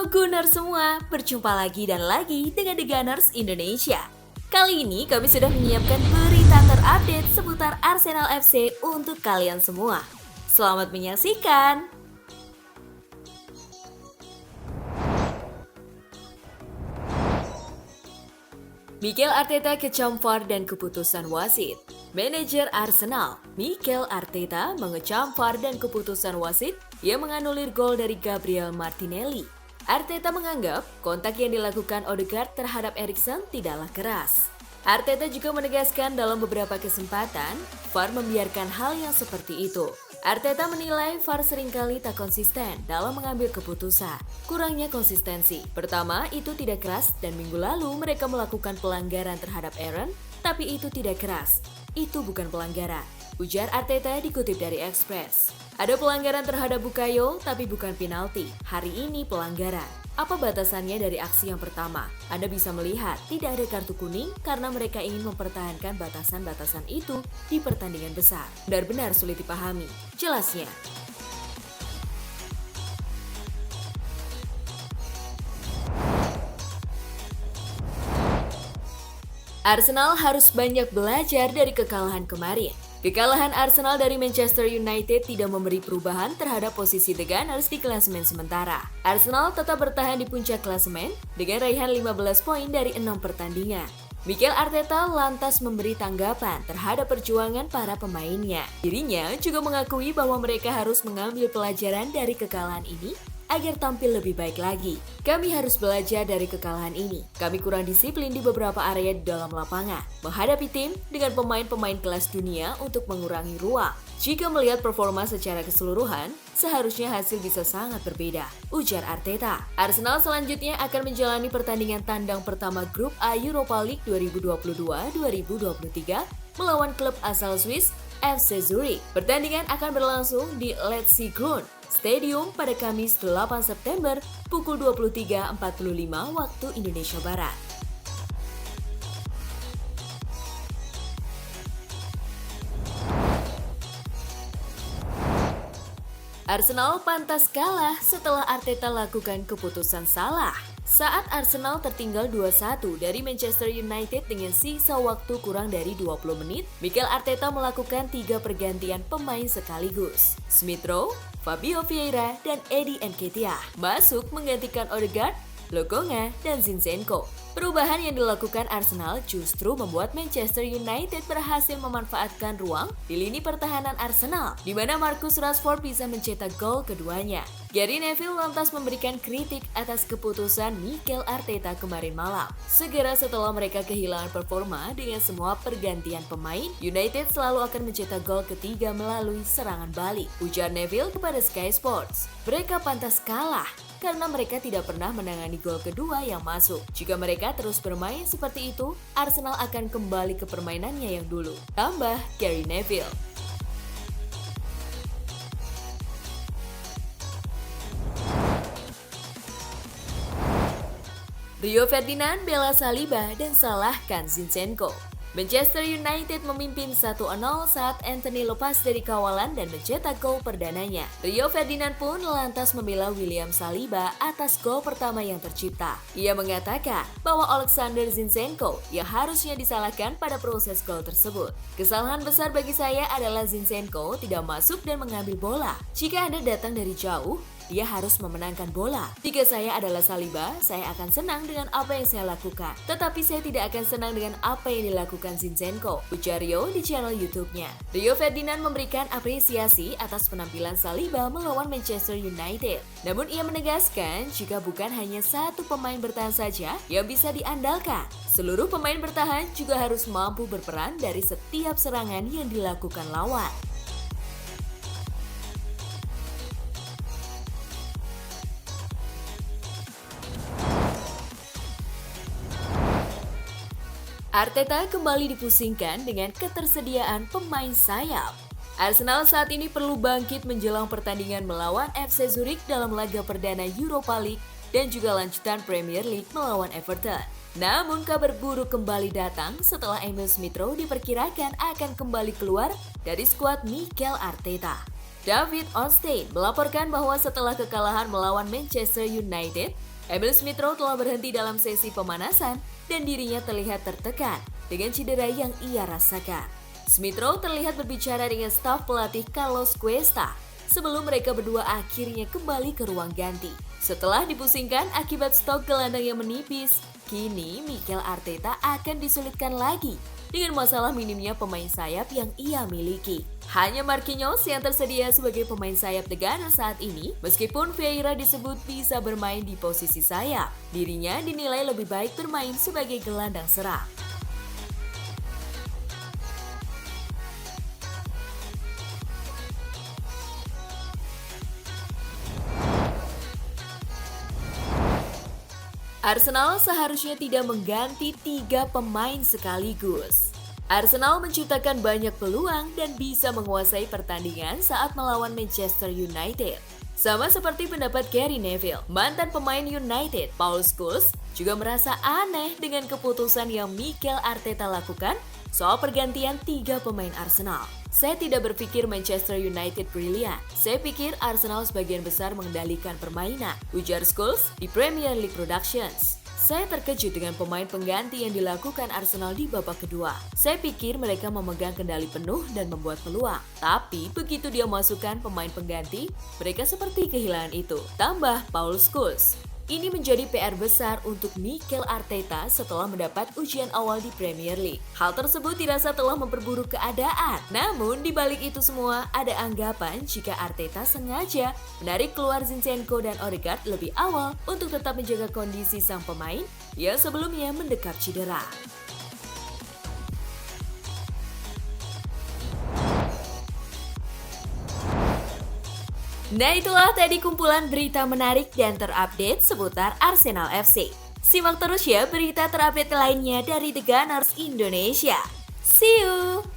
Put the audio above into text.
Gunners semua, berjumpa lagi dan lagi dengan The Gunners Indonesia. Kali ini kami sudah menyiapkan berita terupdate seputar Arsenal FC untuk kalian semua. Selamat menyaksikan! Mikel Arteta kecam VAR dan keputusan wasit. Manajer Arsenal, Mikel Arteta mengecam VAR dan keputusan wasit yang menganulir gol dari Gabriel Martinelli. Arteta menganggap kontak yang dilakukan Odegaard terhadap Eriksen tidaklah keras. Arteta juga menegaskan dalam beberapa kesempatan, VAR membiarkan hal yang seperti itu. Arteta menilai VAR seringkali tak konsisten dalam mengambil keputusan. Kurangnya konsistensi. Pertama, itu tidak keras dan minggu lalu mereka melakukan pelanggaran terhadap Aaron, tapi itu tidak keras. Itu bukan pelanggaran. Ujar Arteta dikutip dari Express. Ada pelanggaran terhadap Bukayo, tapi bukan penalti. Hari ini pelanggaran. Apa batasannya dari aksi yang pertama? Anda bisa melihat tidak ada kartu kuning karena mereka ingin mempertahankan batasan-batasan itu di pertandingan besar. Benar-benar sulit dipahami. Jelasnya. Arsenal harus banyak belajar dari kekalahan kemarin. Kekalahan Arsenal dari Manchester United tidak memberi perubahan terhadap posisi The Gunners di klasemen sementara. Arsenal tetap bertahan di puncak klasemen dengan raihan 15 poin dari 6 pertandingan. Mikel Arteta lantas memberi tanggapan terhadap perjuangan para pemainnya. Dirinya juga mengakui bahwa mereka harus mengambil pelajaran dari kekalahan ini agar tampil lebih baik lagi. Kami harus belajar dari kekalahan ini. Kami kurang disiplin di beberapa area di dalam lapangan. Menghadapi tim dengan pemain-pemain kelas dunia untuk mengurangi ruang. Jika melihat performa secara keseluruhan, seharusnya hasil bisa sangat berbeda, ujar Arteta. Arsenal selanjutnya akan menjalani pertandingan tandang pertama Grup A Europa League 2022-2023 melawan klub asal Swiss FC Zurich. Pertandingan akan berlangsung di Letzigrund Stadium pada Kamis 8 September pukul 23.45 waktu Indonesia Barat. Arsenal pantas kalah setelah Arteta lakukan keputusan salah. Saat Arsenal tertinggal 2-1 dari Manchester United dengan sisa waktu kurang dari 20 menit, Mikel Arteta melakukan 3 pergantian pemain sekaligus. Smith Rowe, Fabio Vieira, dan Eddie Nketiah masuk menggantikan Odegaard, Lokonga, dan Zinchenko. Perubahan yang dilakukan Arsenal justru membuat Manchester United berhasil memanfaatkan ruang di lini pertahanan Arsenal, di mana Marcus Rashford bisa mencetak gol keduanya. Gary Neville lantas memberikan kritik atas keputusan Mikel Arteta kemarin malam. Segera setelah mereka kehilangan performa dengan semua pergantian pemain, United selalu akan mencetak gol ketiga melalui serangan balik, ujar Neville kepada Sky Sports. Mereka pantas kalah karena mereka tidak pernah menangani gol kedua yang masuk. Jika mereka terus bermain seperti itu, Arsenal akan kembali ke permainannya yang dulu, tambah Gary Neville. Rio Ferdinand bela Saliba dan salahkan Zinchenko. Manchester United memimpin 1-0 saat Anthony lepas dari kawalan dan mencetak gol perdananya. Rio Ferdinand pun lantas membela William Saliba atas gol pertama yang tercipta. Ia mengatakan bahwa Alexander Zinchenko yang harusnya disalahkan pada proses gol tersebut. Kesalahan besar bagi saya adalah Zinchenko tidak masuk dan mengambil bola. Jika Anda datang dari jauh, dia harus memenangkan bola. Jika saya adalah Saliba, saya akan senang dengan apa yang saya lakukan. Tetapi saya tidak akan senang dengan apa yang dilakukan Zinchenko, ujar Rio di channel YouTube-nya. Rio Ferdinand memberikan apresiasi atas penampilan Saliba melawan Manchester United. Namun ia menegaskan jika bukan hanya satu pemain bertahan saja yang bisa diandalkan. Seluruh pemain bertahan juga harus mampu berperan dari setiap serangan yang dilakukan lawan. Arteta kembali dipusingkan dengan ketersediaan pemain sayap. Arsenal saat ini perlu bangkit menjelang pertandingan melawan FC Zurich dalam laga perdana Europa League dan juga lanjutan Premier League melawan Everton. Namun kabar buruk kembali datang setelah Emil Smith Rowe diperkirakan akan kembali keluar dari skuad Mikel Arteta. David Ornstein melaporkan bahwa setelah kekalahan melawan Manchester United, Emil Smith Rowe telah berhenti dalam sesi pemanasan dan dirinya terlihat tertekan dengan cedera yang ia rasakan. Smith Rowe terlihat berbicara dengan staf pelatih Carlos Cuesta sebelum mereka berdua akhirnya kembali ke ruang ganti. Setelah dipusingkan akibat stok gelandang yang menipis, kini Mikel Arteta akan disulitkan lagi dengan masalah minimnya pemain sayap yang ia miliki. Hanya Marquinhos yang tersedia sebagai pemain sayap The Gunners saat ini, meskipun Vieira disebut bisa bermain di posisi sayap. Dirinya dinilai lebih baik bermain sebagai gelandang serang. Arsenal seharusnya tidak mengganti 3 pemain sekaligus. Arsenal menciptakan banyak peluang dan bisa menguasai pertandingan saat melawan Manchester United. Sama seperti pendapat Gary Neville, mantan pemain United, Paul Scholes, juga merasa aneh dengan keputusan yang Mikel Arteta lakukan soal pergantian 3 pemain Arsenal. Saya tidak berpikir Manchester United brilian. Saya pikir Arsenal sebagian besar mengendalikan permainan, ujar Scholes di Premier League Productions. Saya terkejut dengan pemain pengganti yang dilakukan Arsenal di babak kedua. Saya pikir mereka memegang kendali penuh dan membuat peluang. Tapi begitu dia masukkan pemain pengganti, mereka seperti kehilangan itu. Tambah Paul Scholes. Ini menjadi PR besar untuk Mikel Arteta setelah mendapat ujian awal di Premier League. Hal tersebut dirasa telah memperburuk keadaan. Namun di balik itu semua ada anggapan jika Arteta sengaja menarik keluar Zinchenko dan Odegaard lebih awal untuk tetap menjaga kondisi sang pemain yang sebelumnya mendekap cedera. Nah itulah tadi kumpulan berita menarik dan terupdate seputar Arsenal FC. Simak terus ya berita terupdate lainnya dari The Gunners Indonesia. See you!